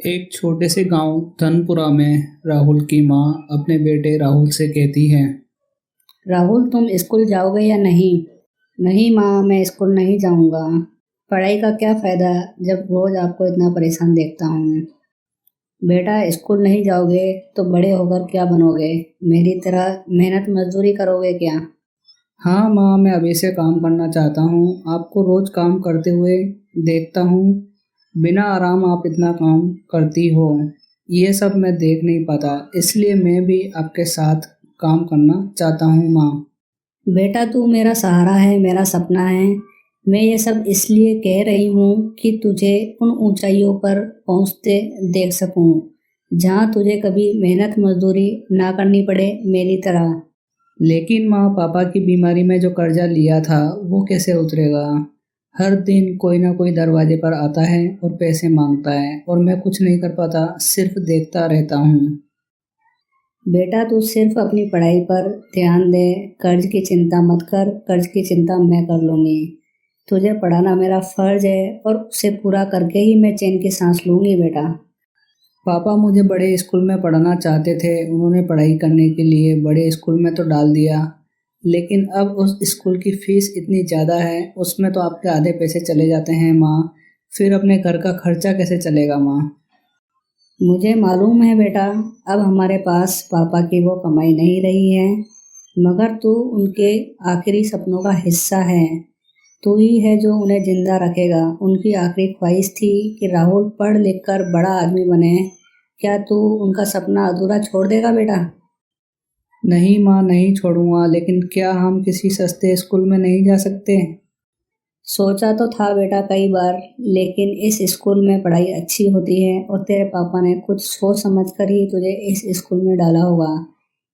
एक छोटे से गांव धनपुरा में राहुल की माँ अपने बेटे राहुल से कहती है। राहुल, तुम स्कूल जाओगे या नहीं? नहीं माँ, मैं स्कूल नहीं जाऊंगा। पढ़ाई का क्या फ़ायदा जब रोज़ आपको इतना परेशान देखता हूँ। बेटा, स्कूल नहीं जाओगे तो बड़े होकर क्या बनोगे? मेरी तरह मेहनत मजदूरी करोगे क्या? हाँ माँ, मैं अभी से काम करना चाहता हूँ। आपको रोज काम करते हुए देखता हूँ। बिना आराम आप इतना काम करती हो, ये सब मैं देख नहीं पाता, इसलिए मैं भी आपके साथ काम करना चाहता हूँ माँ। बेटा, तू मेरा सहारा है, मेरा सपना है। मैं ये सब इसलिए कह रही हूँ कि तुझे उन ऊंचाइयों पर पहुँचते देख सकूँ जहाँ तुझे कभी मेहनत मजदूरी ना करनी पड़े मेरी तरह। लेकिन माँ, पापा की बीमारी में जो कर्जा लिया था वो कैसे उतरेगा? हर दिन कोई ना कोई दरवाजे पर आता है और पैसे मांगता है और मैं कुछ नहीं कर पाता, सिर्फ देखता रहता हूँ। बेटा, तू सिर्फ अपनी पढ़ाई पर ध्यान दे। कर्ज की चिंता मत कर, कर्ज की चिंता मैं कर लूँगी। तुझे पढ़ाना मेरा फर्ज है और उसे पूरा करके ही मैं चैन की सांस लूँगी बेटा। पापा मुझे बड़े स्कूल में पढ़ाना चाहते थे, उन्होंने पढ़ाई करने के लिए बड़े स्कूल में तो डाल दिया, लेकिन अब उस स्कूल की फीस इतनी ज़्यादा है, उसमें तो आपके आधे पैसे चले जाते हैं माँ। फिर अपने घर का खर्चा कैसे चलेगा माँ? मुझे मालूम है बेटा, अब हमारे पास पापा की वो कमाई नहीं रही है, मगर तू उनके आखिरी सपनों का हिस्सा है। तू ही है जो उन्हें जिंदा रखेगा। उनकी आखिरी ख्वाहिश थी कि राहुल पढ़ लिख कर बड़ा आदमी बने। क्या तू उनका सपना अधूरा छोड़ देगा बेटा? नहीं माँ, नहीं छोड़ूंगा, लेकिन क्या हम किसी सस्ते स्कूल में नहीं जा सकते? सोचा तो था बेटा कई बार, लेकिन इस स्कूल में पढ़ाई अच्छी होती है और तेरे पापा ने कुछ सोच समझ कर ही तुझे इस स्कूल में डाला होगा।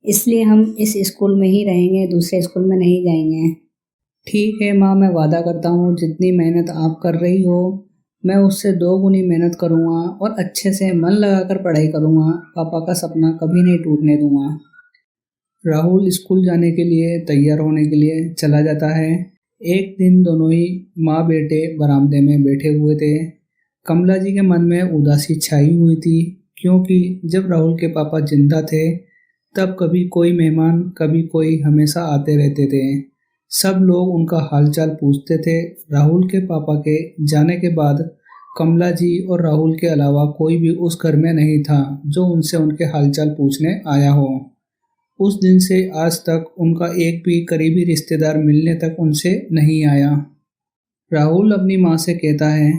इसलिए हम इस स्कूल में ही रहेंगे, दूसरे स्कूल में नहीं जाएंगे। ठीक है माँ, मैं वादा करता हूँ जितनी मेहनत आप कर रही हो मैं उससे दो गुनी मेहनत करूँगा और अच्छे से मन लगाकर पढ़ाई करूँगा। पापा का सपना कभी नहीं टूटने दूंगा। राहुल स्कूल जाने के लिए तैयार होने के लिए चला जाता है। एक दिन दोनों ही माँ बेटे बरामदे में बैठे हुए थे। कमला जी के मन में उदासी छाई हुई थी, क्योंकि जब राहुल के पापा जिंदा थे तब कभी कोई मेहमान कभी कोई हमेशा आते रहते थे। सब लोग उनका हालचाल पूछते थे। राहुल के पापा के जाने के बाद कमला जी और राहुल के अलावा कोई भी उस घर में नहीं था जो उनसे उनके हालचाल पूछने आया हो। उस दिन से आज तक उनका एक भी करीबी रिश्तेदार मिलने तक उनसे नहीं आया। राहुल अपनी माँ से कहता है,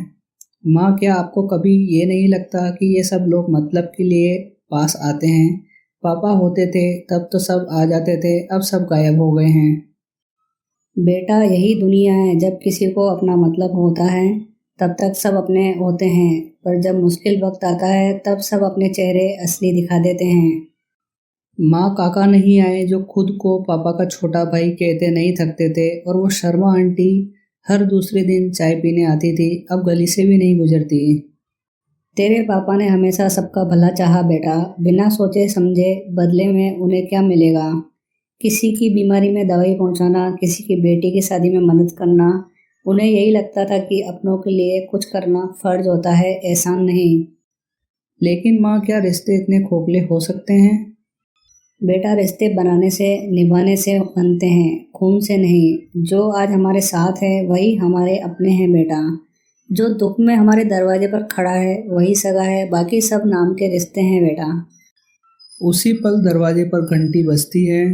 माँ, क्या आपको कभी ये नहीं लगता कि ये सब लोग मतलब के लिए पास आते हैं? पापा होते थे तब तो सब आ जाते थे, अब सब गायब हो गए हैं। बेटा, यही दुनिया है। जब किसी को अपना मतलब होता है तब तक सब अपने होते हैं, पर जब मुश्किल वक्त आता है तब सब अपने चेहरे असली दिखा देते हैं। माँ, काका नहीं आए जो खुद को पापा का छोटा भाई कहते नहीं थकते थे, और वो शर्मा आंटी हर दूसरे दिन चाय पीने आती थी, अब गली से भी नहीं गुजरती। तेरे पापा ने हमेशा सबका भला चाहा बेटा, बिना सोचे समझे। बदले में उन्हें क्या मिलेगा? किसी की बीमारी में दवाई पहुंचाना, किसी की बेटी की शादी में मदद करना। उन्हें यही लगता था कि अपनों के लिए कुछ करना फर्ज होता है, एहसान नहीं। लेकिन माँ, क्या रिश्ते इतने खोखले हो सकते हैं? बेटा, रिश्ते बनाने से निभाने से बनते हैं, खून से नहीं। जो आज हमारे साथ है वही हमारे अपने हैं बेटा। जो दुख में हमारे दरवाजे पर खड़ा है वही सगा है, बाकी सब नाम के रिश्ते हैं बेटा। उसी पल दरवाजे पर घंटी बजती है।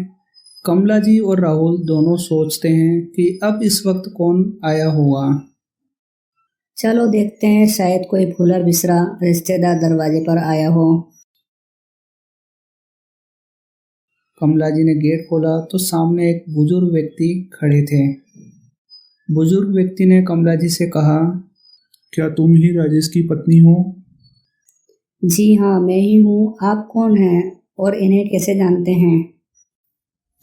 कमला जी और राहुल दोनों सोचते हैं कि अब इस वक्त कौन आया होगा। चलो देखते हैं, शायद कोई भूला बिसरा रिश्तेदार दरवाजे पर आया हो। कमला जी ने गेट खोला तो सामने एक बुजुर्ग व्यक्ति खड़े थे। बुजुर्ग व्यक्ति ने कमला जी से कहा, क्या तुम ही राजेश की पत्नी हो? जी हाँ, मैं ही हूँ। आप कौन हैं और इन्हें कैसे जानते हैं?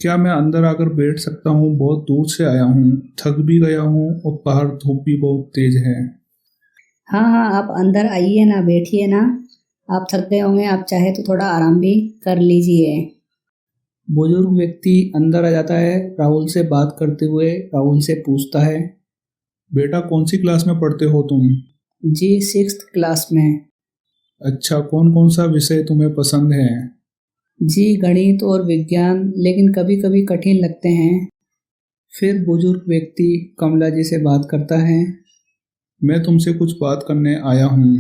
क्या मैं अंदर आकर बैठ सकता हूँ? बहुत दूर से आया हूँ, थक भी गया हूँ और बाहर धूप भी बहुत तेज है। हाँ हाँ, आप अंदर आइए ना, बैठिए ना। आप थक गए होंगे, आप चाहे तो थोड़ा आराम भी कर लीजिए। बुजुर्ग व्यक्ति अंदर आ जाता है। राहुल से बात करते हुए राहुल से पूछता है, बेटा, कौन सी क्लास में पढ़ते हो तुम? जी 6th क्लास में। अच्छा, कौन कौन सा विषय तुम्हें पसंद है? जी गणित और विज्ञान, लेकिन कभी कभी कठिन लगते हैं। फिर बुजुर्ग व्यक्ति कमला जी से बात करता है। मैं तुमसे कुछ बात करने आया हूँ।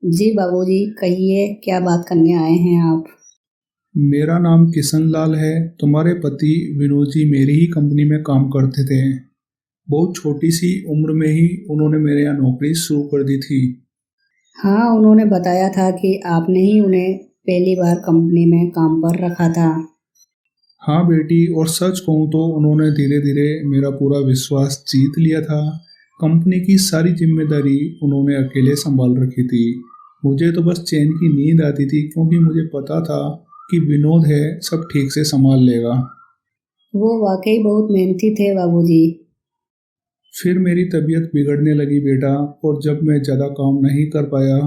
जी बाबूजी, कहिए क्या बात करने आए हैं आप? मेरा नाम किशन लाल है। तुम्हारे पति विनोद जी मेरी ही कंपनी में काम करते थे। बहुत छोटी सी उम्र में ही उन्होंने मेरे यहाँ नौकरी शुरू कर दी थी। हाँ, उन्होंने बताया था कि आपने ही उन्हें पहली बार कंपनी में काम पर रखा था। हाँ बेटी, और सच कहूँ तो उन्होंने धीरे धीरे मेरा पूरा विश्वास जीत लिया था। कंपनी की सारी जिम्मेदारी उन्होंने अकेले संभाल रखी थी। मुझे तो बस चैन की नींद आती थी, क्योंकि मुझे पता था कि विनोद है, सब ठीक से संभाल लेगा। वो वाकई बहुत मेहनती थे बाबूजी। फिर मेरी तबीयत बिगड़ने लगी बेटा, और जब मैं ज़्यादा काम नहीं कर पाया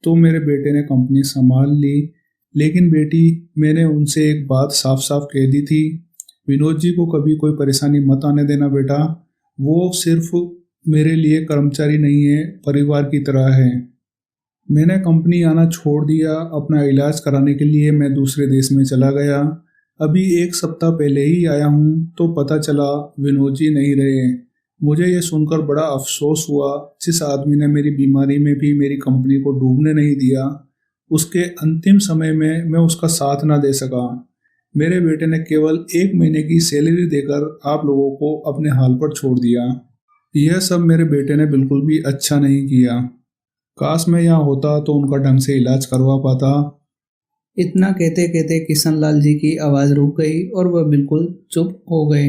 तो मेरे बेटे ने कंपनी संभाल ली। लेकिन बेटी, मैंने उनसे एक बात साफ साफ कह दी थी, विनोद जी को कभी कोई परेशानी मत आने देना बेटा। वो सिर्फ मेरे लिए कर्मचारी नहीं है, परिवार की तरह है। मैंने कंपनी आना छोड़ दिया, अपना इलाज कराने के लिए मैं दूसरे देश में चला गया। अभी एक सप्ताह पहले ही आया हूँ तो पता चला विनोद जी नहीं रहे। मुझे ये सुनकर बड़ा अफसोस हुआ। जिस आदमी ने मेरी बीमारी में भी मेरी कंपनी को डूबने नहीं दिया, उसके अंतिम समय में मैं उसका साथ ना दे सका। मेरे बेटे ने केवल 1 महीने की सैलरी देकर आप लोगों को अपने हाल पर छोड़ दिया। यह सब मेरे बेटे ने बिल्कुल भी अच्छा नहीं किया। काश मैं यहाँ होता तो उनका ढंग से इलाज करवा पाता। इतना कहते कहते किशन लाल जी की आवाज रुक गई और वह बिल्कुल चुप हो गए।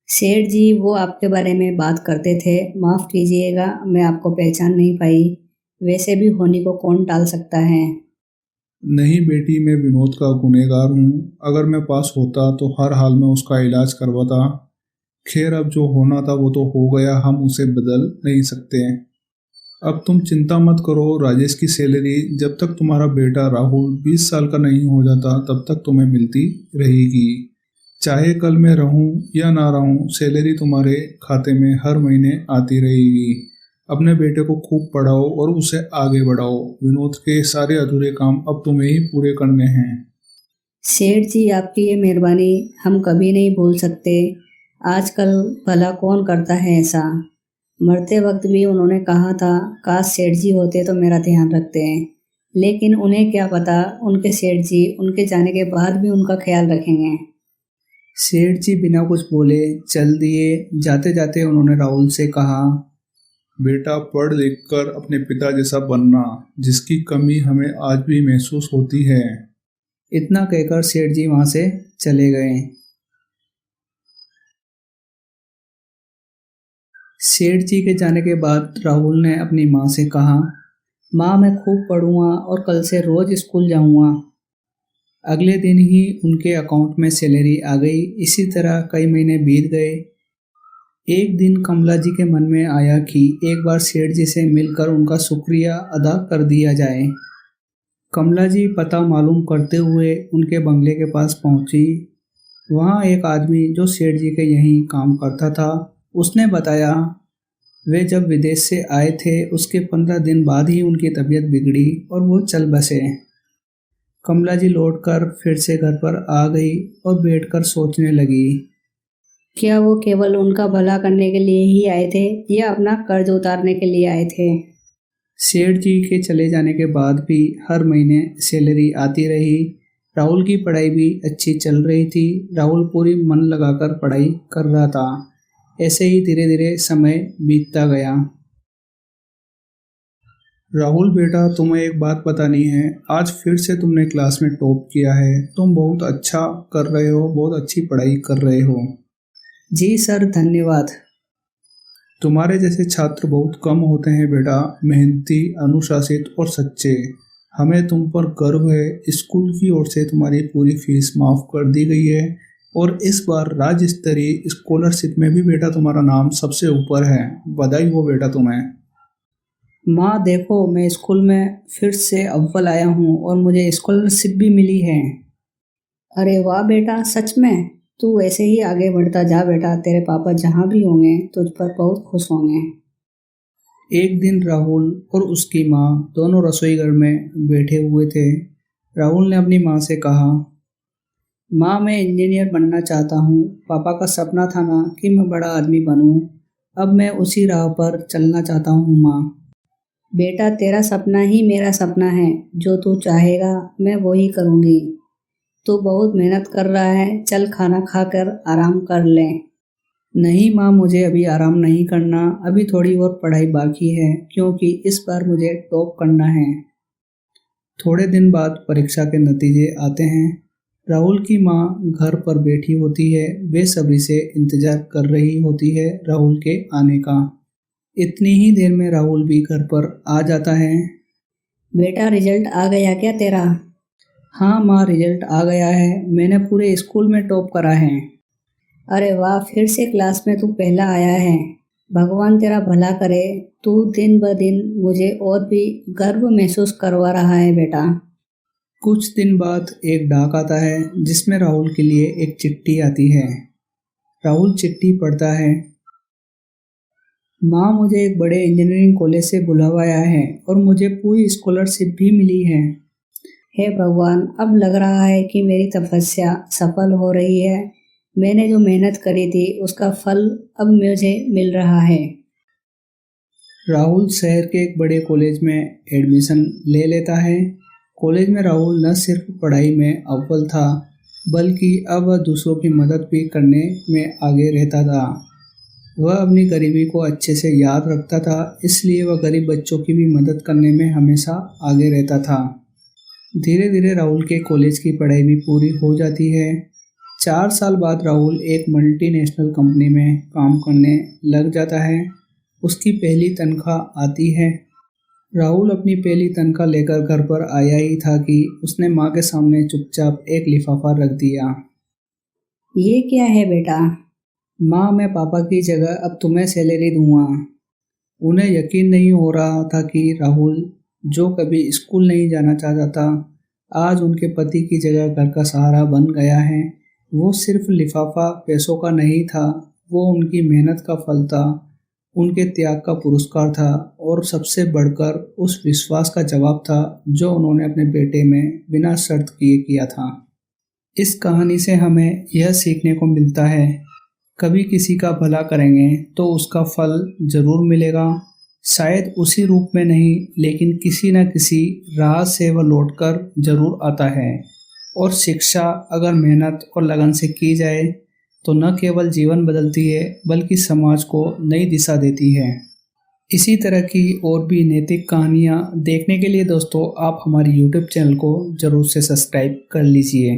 सेठ जी, वो आपके बारे में बात करते थे। माफ कीजिएगा, मैं आपको पहचान नहीं पाई। वैसे भी होनी को कौन टाल सकता है। नहीं बेटी, मैं विनोद का गुनहगार हूँ। अगर मैं पास होता तो हर हाल में उसका इलाज करवाता। खैर, अब जो होना था वो तो हो गया, हम उसे बदल नहीं सकते। अब तुम चिंता मत करो। राजेश की सैलरी जब तक तुम्हारा बेटा राहुल 20 साल का नहीं हो जाता तब तक तुम्हें मिलती रहेगी। चाहे कल मैं रहूं या ना रहूं, सैलरी तुम्हारे खाते में हर महीने आती रहेगी। अपने बेटे को खूब पढ़ाओ और उसे आगे बढ़ाओ। विनोद के सारे अधूरे काम अब तुम्हें ही पूरे करने हैं। सेठ जी, आपकी ये मेहरबानी हम कभी नहीं भूल सकते। आजकल भला कौन करता है ऐसा। मरते वक्त भी उन्होंने कहा था, काश सेठ जी होते तो मेरा ध्यान रखते हैं। लेकिन उन्हें क्या पता, उनके सेठ जी उनके जाने के बाद भी उनका ख्याल रखेंगे। सेठ जी बिना कुछ बोले चल दिए। जाते जाते उन्होंने राहुल से कहा, बेटा, पढ़ लिख कर अपने पिता जैसा बनना, जिसकी कमी हमें आज भी महसूस होती है। इतना कहकर सेठ जी वहां से चले गए। सेठ जी के जाने के बाद राहुल ने अपनी माँ से कहा, माँ मैं खूब पढ़ूंगा और कल से रोज स्कूल जाऊंगा। अगले दिन ही उनके अकाउंट में सैलरी आ गई। इसी तरह कई महीने बीत गए। एक दिन कमला जी के मन में आया कि एक बार सेठ जी से मिलकर उनका शुक्रिया अदा कर दिया जाए। कमला जी पता मालूम करते हुए उनके बंगले के पास पहुंची। वहां एक आदमी जो सेठ जी के यहीं काम करता था, उसने बताया वे जब विदेश से आए थे उसके 15 दिन बाद ही उनकी तबीयत बिगड़ी और वो चल बसे। कमला जी लौटकर फिर से घर पर आ गई और बैठकर सोचने लगी। क्या वो केवल उनका भला करने के लिए ही आए थे या अपना कर्ज उतारने के लिए आए थे? सेठ जी के चले जाने के बाद भी हर महीने सैलरी आती रही। राहुल की पढ़ाई भी अच्छी चल रही थी। राहुल पूरी मन लगाकर पढ़ाई कर रहा था। ऐसे ही धीरे धीरे समय बीतता गया। राहुल बेटा, तुम्हें एक बात बतानी है। आज फिर से तुमने क्लास में टॉप किया है। तुम बहुत अच्छा कर रहे हो, बहुत अच्छी पढ़ाई कर रहे हो। जी सर, धन्यवाद। तुम्हारे जैसे छात्र बहुत कम होते हैं बेटा, मेहनती, अनुशासित और सच्चे। हमें तुम पर गर्व है। स्कूल की ओर से तुम्हारी पूरी फीस माफ कर दी गई है, और इस बार राज्य स्तरीय स्कॉलरशिप में भी बेटा तुम्हारा नाम सबसे ऊपर है। बधाई हो बेटा तुम्हें। माँ देखो, मैं स्कूल में फिर से अव्वल आया हूँ और मुझे स्कॉलरशिप भी मिली है। अरे वाह बेटा, सच में? तू ऐसे ही आगे बढ़ता जा बेटा। तेरे पापा जहाँ भी होंगे तुझ पर बहुत खुश होंगे। एक दिन राहुल और उसकी माँ दोनों रसोई घर में बैठे हुए थे। राहुल ने अपनी माँ से कहा, माँ मैं इंजीनियर बनना चाहता हूँ। पापा का सपना था ना कि मैं बड़ा आदमी बनूँ। अब मैं उसी राह पर चलना चाहता हूँ माँ। बेटा तेरा सपना ही मेरा सपना है, जो तू चाहेगा मैं वही करूँगी। तू बहुत मेहनत कर रहा है, चल खाना खाकर आराम कर ले। नहीं माँ, मुझे अभी आराम नहीं करना, अभी थोड़ी और पढ़ाई बाकी है क्योंकि इस बार मुझे टॉप करना है। थोड़े दिन बाद परीक्षा के नतीजे आते हैं। राहुल की माँ घर पर बैठी होती है, बेसब्री से इंतजार कर रही होती है राहुल के आने का। इतनी ही देर में राहुल भी घर पर आ जाता है। बेटा रिजल्ट आ गया क्या तेरा? हाँ माँ, रिजल्ट आ गया है, मैंने पूरे स्कूल में टॉप करा है। अरे वाह, फिर से क्लास में तू पहला आया है। भगवान तेरा भला करे। तू दिन ब दिन मुझे और भी गर्व महसूस करवा रहा है बेटा। कुछ दिन बाद एक डाक आता है जिसमें राहुल के लिए एक चिट्ठी आती है। राहुल चिट्ठी पढ़ता है। माँ, मुझे एक बड़े इंजीनियरिंग कॉलेज से बुलावा आया है और मुझे पूरी स्कॉलरशिप भी मिली है। हे भगवान, अब लग रहा है कि मेरी तपस्या सफल हो रही है। मैंने जो मेहनत करी थी उसका फल अब मुझे मिल रहा है। राहुल शहर के एक बड़े कॉलेज में एडमिशन ले लेता है। कॉलेज में राहुल न सिर्फ पढ़ाई में अव्वल था, बल्कि अब वह दूसरों की मदद भी करने में आगे रहता था। वह अपनी गरीबी को अच्छे से याद रखता था, इसलिए वह गरीब बच्चों की भी मदद करने में हमेशा आगे रहता था। धीरे धीरे राहुल के कॉलेज की पढ़ाई भी पूरी हो जाती है। 4 साल बाद राहुल एक मल्टीनेशनल कंपनी में काम करने लग जाता है। उसकी पहली तनख्वाह आती है। राहुल अपनी पहली तनख्वाह लेकर घर पर आया ही था कि उसने माँ के सामने चुपचाप एक लिफाफा रख दिया। ये क्या है बेटा? माँ, मैं पापा की जगह अब तुम्हें सैलरी दूंगा। उन्हें यकीन नहीं हो रहा था कि राहुल, जो कभी स्कूल नहीं जाना चाहता था, आज उनके पति की जगह घर का सहारा बन गया है। वो सिर्फ लिफाफा पैसों का नहीं था, वो उनकी मेहनत का फल था, उनके त्याग का पुरस्कार था और सबसे बढ़कर उस विश्वास का जवाब था जो उन्होंने अपने बेटे में बिना शर्त किए किया था। इस कहानी से हमें यह सीखने को मिलता है, कभी किसी का भला करेंगे तो उसका फल जरूर मिलेगा। शायद उसी रूप में नहीं, लेकिन किसी न किसी राह से वह लौटकर जरूर आता है। और शिक्षा अगर मेहनत और लगन से की जाए तो न केवल जीवन बदलती है, बल्कि समाज को नई दिशा देती है। इसी तरह की और भी नैतिक कहानियाँ देखने के लिए दोस्तों आप हमारी YouTube चैनल को जरूर से सब्सक्राइब कर लीजिए।